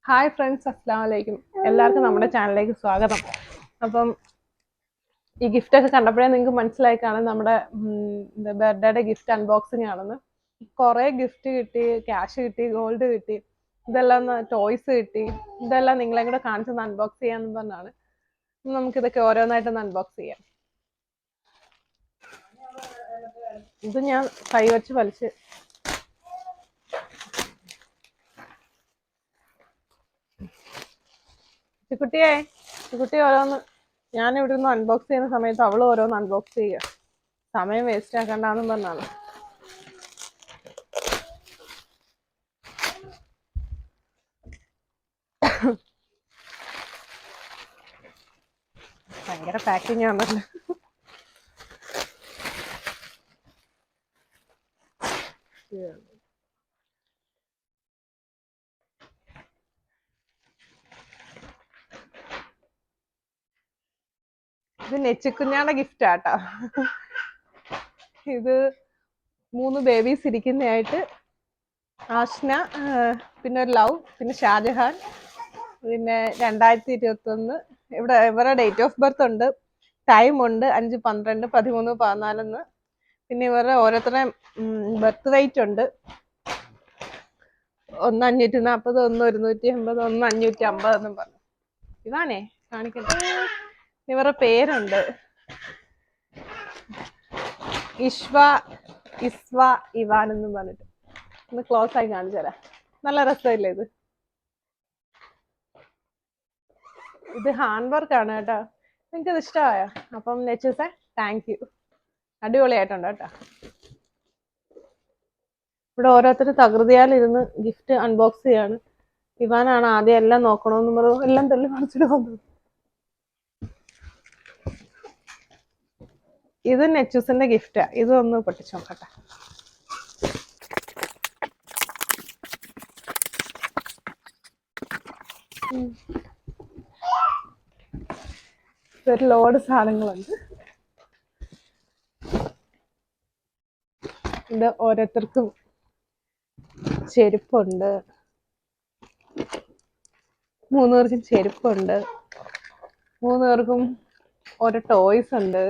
Hi friends, അസ്സാം വലൈക്കും. എല്ലാവർക്കും നമ്മുടെ ചാനലിലേക്ക് സ്വാഗതം. അപ്പം ഈ ഗിഫ്റ്റ് ഒക്കെ കണ്ടപ്പോഴേ നിങ്ങൾക്ക് മനസ്സിലായി കാണും നമ്മുടെ ബർത്ത്ഡേയുടെ ഗിഫ്റ്റ് അൺബോക്സിങ് ആണെന്ന്. കുറേ ഗിഫ്റ്റ് കിട്ടി, ക്യാഷ് കിട്ടി, ഗോൾഡ് കിട്ടി, ഇതെല്ലാം ടോയ്സ് കിട്ടി. ഇതെല്ലാം നിങ്ങളെ കൂടെ കാണിച്ചൊന്ന് അൺബോക്സ് ചെയ്യാന്ന് പറഞ്ഞാണ്. നമുക്കിതൊക്കെ ഓരോന്നായിട്ടൊന്ന് അൺബോക്സ് ചെയ്യാം. ഇത് ഞാൻ കൈ വെച്ച് വലിച്ച് കുട്ടി ഓരോന്ന് ഞാനിവിടെ നിന്ന് അൺബോക്സ് ചെയ്യുന്ന സമയത്ത് അവള് ഓരോന്ന് അൺബോക്സ് ചെയ്യുക. സമയം വേസ്റ്റ് ആക്കണ്ടെന്നും പറഞ്ഞാണ്. ഭയങ്കര പാക്കിംഗ് ആണല്ലോ. ഇത് നെച്ചിക്കുഞ്ഞാടെ ഗിഫ്റ്റ് ആട്ടോ. ഇത് 3 ബേബീസ് ഇരിക്കുന്നതായിട്ട് ആഷ്ന, പിന്നെ ഒരു ലവ്, പിന്നെ ഷാജഹാൻ, പിന്നെ 2021. ഇവിടെ ഇവരുടെ ഡേറ്റ് ഓഫ് ബർത്ത് ഉണ്ട്, ടൈം ഉണ്ട്, 5/12/13/14. പിന്നെ ഇവരുടെ ഓരോരുത്തരുടെ ബർത്ത് വെയിറ്റ് ഉണ്ട്. 1 540, 1 180, 1 550 എന്നും പറഞ്ഞു. ഇതാണേ കാണിക്കട്ടെ. ഇവരുടെ പേരുണ്ട്, ഇസ്വ ഇവാൻ എന്നും പറഞ്ഞിട്ട്. ഒന്ന് ക്ലോസ് ആയി കാണിച്ചു തരാം. നല്ല രസമില്ലേ ഇത്? ഇത് ഹാൻഡ് വർക്ക് ആണ് കേട്ടോ. നിങ്ങൾക്കിത് ഇഷ്ടമായോ? അപ്പം നെച്ചൂസേ, താങ്ക് യു. അടിപൊളിയായിട്ടുണ്ട് കേട്ടോ. ഇവിടെ ഓരോരുത്തർ തകൃതിയാലിരുന്ന് ഗിഫ്റ്റ് അൺബോക്സ് ചെയ്യാണ്. ഇവാനാണ് ആദ്യം എല്ലാം നോക്കണമെന്ന് പറഞ്ഞു എല്ലാം തള്ളി മറിച്ചിട്ട് വന്നത്. ഇത് നെച്ചൂസിന്റെ ഗിഫ്റ്റാ. ഇതൊന്ന് പൊട്ടിച്ചു നോക്കട്ടെ. ഒരു ലോഡ് സാധനങ്ങളുണ്ട്. ഇത് ഓരോരുത്തർക്കും ചെരുപ്പുണ്ട്. 3 പേർക്കും ചെരുപ്പുണ്ട്. 3 പേർക്കും ഓരോ ടോയ്സ് ഉണ്ട്.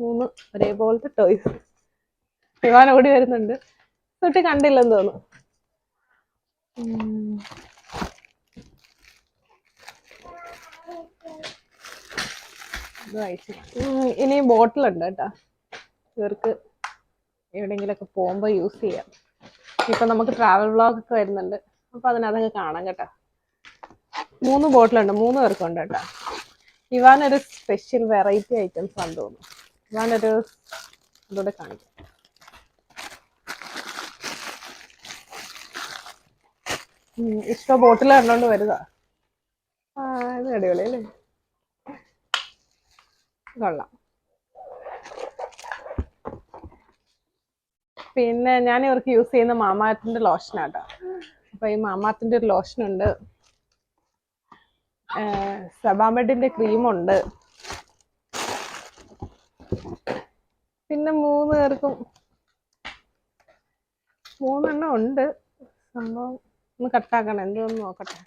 3 ഒരേപോലത്തെ ടോയ്സ്. ഇവാൻ ഓടി വരുന്നുണ്ട്. തൊട്ട് കണ്ടില്ലെന്ന് തോന്നുന്നു. ഇനി ബോട്ടിലുണ്ട് കേട്ടോ. ഇവർക്ക് എവിടെയെങ്കിലൊക്കെ പോകുമ്പോ യൂസ് ചെയ്യാം. ഇപ്പൊ നമുക്ക് ട്രാവൽ വ്ളോഗ് ഒക്കെ വരുന്നുണ്ട്, അപ്പൊ അതിനകത്തൊക്കെ കാണാം കേട്ടോ. 3 ബോട്ടിലുണ്ട്, 3 പേർക്കുണ്ട് കേട്ടോ. ഇവാനൊരു സ്പെഷ്യൽ വെറൈറ്റി ഐറ്റംസ് ആണെന്ന് തോന്നുന്നു. ഇവാനൊരു ഇതോടെ കാണിക്കാം. ഇഷ്ട ബോട്ടിൽ കണ്ടോണ്ട് വരുതാ. ഇത് അടിപൊളി അല്ലേ? കൊള്ളാം. പിന്നെ ഞാൻ ഇവർക്ക് യൂസ് ചെയ്യുന്ന മാമാഅർത്തിന്റെ ലോഷനാട്ടോ. അപ്പൊ ഈ മാമാഅർത്തിന്റെ ഒരു ലോഷൻ ഉണ്ട്, സബാമെഡിന്റെ ക്രീമുണ്ട്. പിന്നെ 3 പേർക്കും 3 എണ്ണം ഉണ്ട്. സംഭവം ഒന്ന് കട്ടാക്കണം, എന്തോന്ന് നോക്കട്ടെ.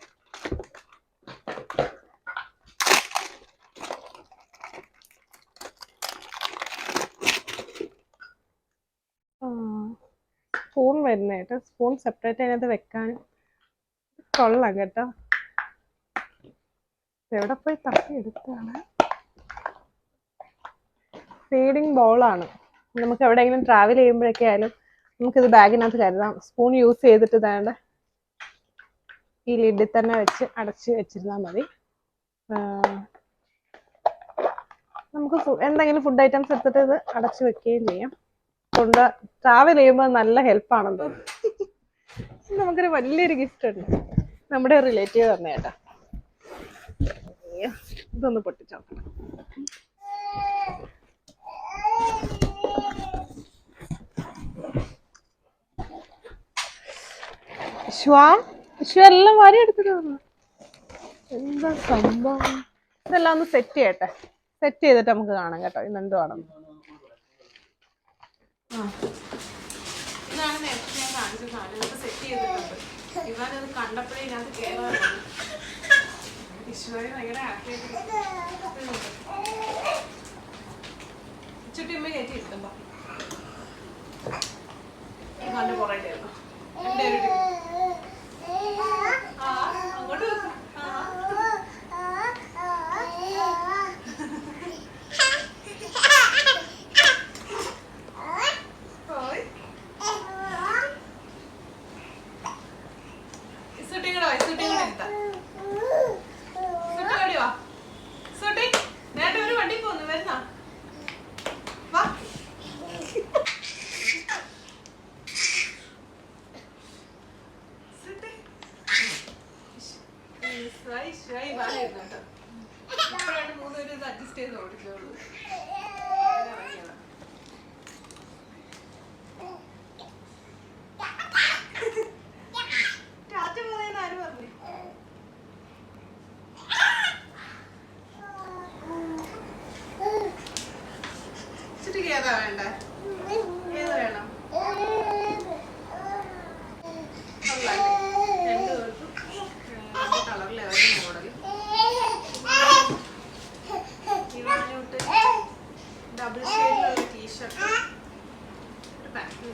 സ്പൂൺ വരുന്ന കേട്ടോ. സ്പൂൺ സെപ്പറേറ്റ് അതിനകത്ത് വെക്കാൻ കൊള്ളാം കേട്ടോ. എവിടെ പോയി തപ്പി എടുത്താണ്. ഫീഡിങ് ബൗളാണ്. നമുക്ക് എവിടെയെങ്കിലും ട്രാവൽ ചെയ്യുമ്പോഴൊക്കെ ആയാലും നമുക്കിത് ബാഗിനകത്ത് കരുതാം. സ്പൂൺ യൂസ് ചെയ്തിട്ട് ഇതാണ്ട് ഈ ലിഡിൽ തന്നെ വെച്ച് അടച്ച് വെച്ചിരുന്നാൽ മതി. നമുക്ക് എന്തെങ്കിലും ഫുഡ് ഐറ്റംസ് എടുത്തിട്ട് ഇത് അടച്ചു വെക്കുകയും ചെയ്യാം. കൊണ്ട് ട്രാവൽ ചെയ്യുമ്പോൾ നല്ല ഹെൽപ്പാണെന്ന് തോന്നുന്നു. നമുക്കൊരു വലിയൊരു ഗിഫ്റ്റ് ഉണ്ട്, നമ്മുടെ റിലേറ്റീവ് തന്നെ കേട്ടോ. ഇതൊന്ന് പൊട്ടിച്ചോക്കണം. എല്ലാം വാരി എടുത്തിട്ട് വന്നു. എന്താ സംഭവം? ഇതെല്ലാം ഒന്ന് സെറ്റ് ചെയ്യട്ടെ. സെറ്റ് ചെയ്തിട്ട് നമുക്ക് കാണാം കേട്ടോ ഇന്നെന്തുവാണെന്ന്. ഇതാണ് നേരത്തെ ഞാൻ കാണിച്ച സാധനം. സെറ്റ് ചെയ്തിട്ടുണ്ട്. ഇവാനത് കണ്ടപ്പോഴേ ഇതിനകത്ത് കയറാറുണ്ട്. വിശ്വയെ ഭയങ്കര ഹാപ്പി ചുറ്റിമ്മ കയറ്റി ഇരുത്തുമ്പോ ഇവാന്റെ പുറകിലായിരുന്നു എൻ്റെ ഒരു അങ്ങോട്ട് അഡ്ജസ്റ്റ് ചെയ്ത് ഓടിച്ചോളൂ. ടാറ്റ പോകുന്നതെന്ന് ആര് പറഞ്ഞു? ചുറ്റിക്ക് ഏതാ വേണ്ടേ? ഏത് വേണം? രണ്ടു പേർക്കും കളറിലെ ഒരു മോഡൽ. ഇവാനോട്ട് ഡബിൾ ഷെയ്ഡിലുള്ള ടീഷർട്ട്, ഒരു പാൻറ്.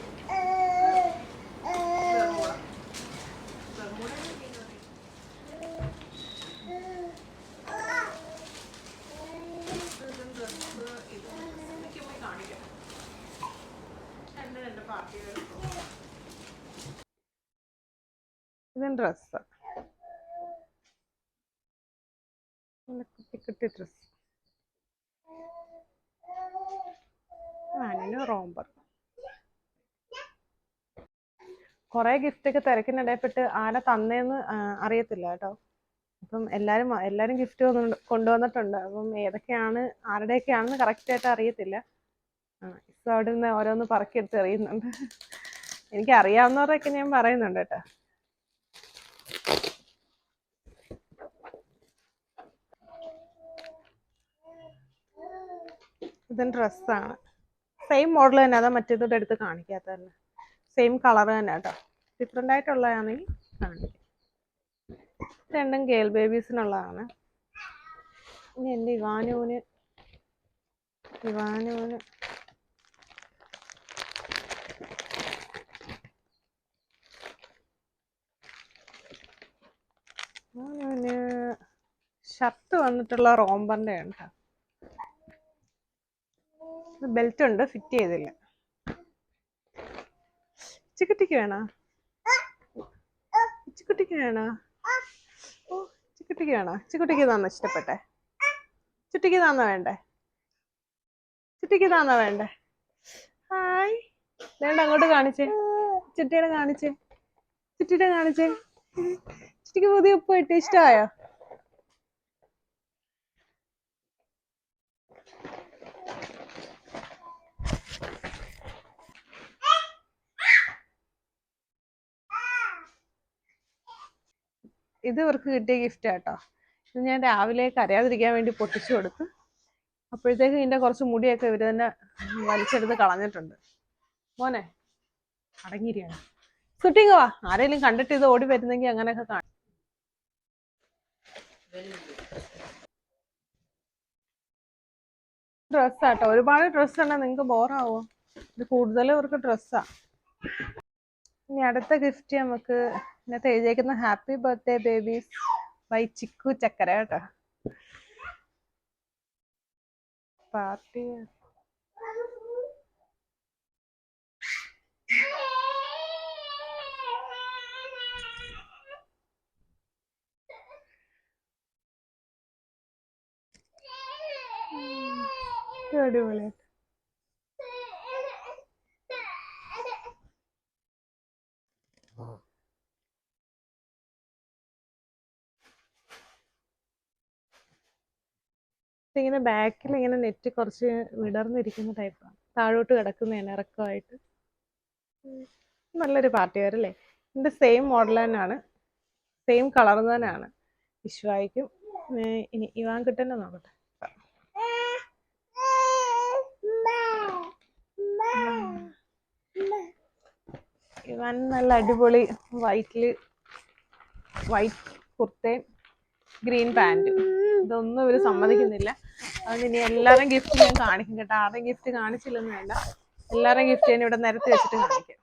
ഇതും ഡ്രസ്സ്, കുട്ടി ഡ്രസ്. ആനിന് റോംബർ. കുറെ ഗിഫ്റ്റ് ഒക്കെ തിരക്കിനിടയിൽപ്പെട്ട് ആരെ തന്നേന്ന് അറിയത്തില്ല കേട്ടോ. അപ്പം എല്ലാരും ഗിഫ്റ്റ് കൊണ്ടുവന്നിട്ടുണ്ട്. അപ്പം ഏതൊക്കെയാണ് ആരുടെയൊക്കെയാണെന്ന് കറക്റ്റ് ആയിട്ട് അറിയത്തില്ല. ഇപ്പൊ അവിടെ നിന്ന് ഓരോന്ന് പറക്കിയെടുത്ത് എറിയുന്നുണ്ട്. എനിക്ക് അറിയാവുന്നവരൊക്കെ ഞാൻ പറയുന്നുണ്ട് കേട്ടോ. ഇതും ഡ്രസ്സാണ്, സെയിം മോഡൽ തന്നെ. അതാ മറ്റേതോടെ എടുത്ത് കാണിക്കാത്ത തന്നെ. സെയിം കളർ തന്നെ കേട്ടോ, ഡിഫറെൻ്റ് ആയിട്ടുള്ളതാണെങ്കിൽ കാണിക്കാം. രണ്ടും ഗേൾ ബേബീസിനുള്ളതാണ്. ഇനി എൻ്റെ ഇവാനുവിന് ഷർട്ട് വന്നിട്ടുള്ള റോംബറിൻ്റെ ഉണ്ട്. ബെൽറ്റ് ഉണ്ട്, ഫിറ്റ് ചെയ്തില്ല. ചിക്കുട്ടിക്ക് വേണോ? ചിക്കുട്ടിക്ക് വേണോ? ഓ ചിക്കുട്ടിക്ക് വേണോ? ചിക്കുട്ടിക്ക് താന്നോ ഇഷ്ടപ്പെട്ടെ? ചുട്ടിക്ക് താന്നോ വേണ്ടേ? ചുട്ടിക്ക് താന്നോ വേണ്ടേ? ഹായ്, വേണ്ട അങ്ങോട്ട് കാണിച്ചേ. ചുട്ടിയുടെ കാണിച്ചേ, ചുട്ടിയുടെ കാണിച്ചേ. ചുട്ടിക്ക് പുതിയ ഉപ്പ് ഇട്ട് ഇഷ്ടമായോ? ഇത് ഇവർക്ക് കിട്ടിയ ഗിഫ്റ്റ് കേട്ടോ. ഇത് ഞാൻ രാവിലെ കരയാതിരിക്കാൻ വേണ്ടി പൊട്ടിച്ചു കൊടുത്തു. അപ്പോഴത്തേക്ക് ഇതിന്റെ കുറച്ച് മുടിയൊക്കെ ഇവര് തന്നെ വലിച്ചെടുത്ത് കളഞ്ഞിട്ടുണ്ട്. മോനെ അടങ്ങിയിരിയാണ്. സുട്ടിങ് വാ, ആരെങ്കിലും കണ്ടിട്ട് ഇത് ഓടി വരുന്നെങ്കിൽ അങ്ങനെയൊക്കെ കാണും. ഡ്രസ്സാട്ടോ, ഒരുപാട് ഡ്രസ്സ് ഉണ്ടെങ്കിൽ നിങ്ങൾക്ക് ബോറാവോ? ഇത് കൂടുതലും ഇവർക്ക് ഡ്രസ്സാ. ഇനി അടുത്ത ഗിഫ്റ്റ് നമുക്ക് ഇന്നത്തെ എഴുതിയേക്കുന്ന happy birthday babies by Chikku ചക്കര കേട്ടോ. പാർട്ടി അടിപൊളി. ഇങ്ങനെ ബാക്കിൽ ഇങ്ങനെ നെറ്റ് കുറച്ച് വിടർന്നിരിക്കുന്ന ടൈപ്പാണ്, താഴോട്ട് കിടക്കുന്നതാണ് ഇറക്കമായിട്ട്. നല്ലൊരു പാർട്ടി വെയർ അല്ലേ? ഇതിന്റെ സെയിം മോഡൽ തന്നെയാണ്, സെയിം കളർ തന്നെയാണ്. വിശ്വായിക്കും. ഇനി ഇവാൻ കിട്ടന്നെ നോക്കട്ടെ. ഇവാൻ നല്ല അടിപൊളി വൈറ്റില് വൈറ്റ് കുർത്തയും ഗ്രീൻ പാൻറ്റും. ഇതൊന്നും ഇവർ സമ്മതിക്കുന്നില്ല. അതുകൊണ്ട് ഇനി എല്ലാവരും ഗിഫ്റ്റ് ഞാൻ കാണിക്കും കേട്ടോ. ആരുടെയും ഗിഫ്റ്റ് കാണിച്ചില്ലെന്ന് വേണ്ട, എല്ലാവരുടെയും ഗിഫ്റ്റ് ഞാൻ ഇവിടെ നിരത്തി വെച്ചിട്ട് കാണിക്കാം.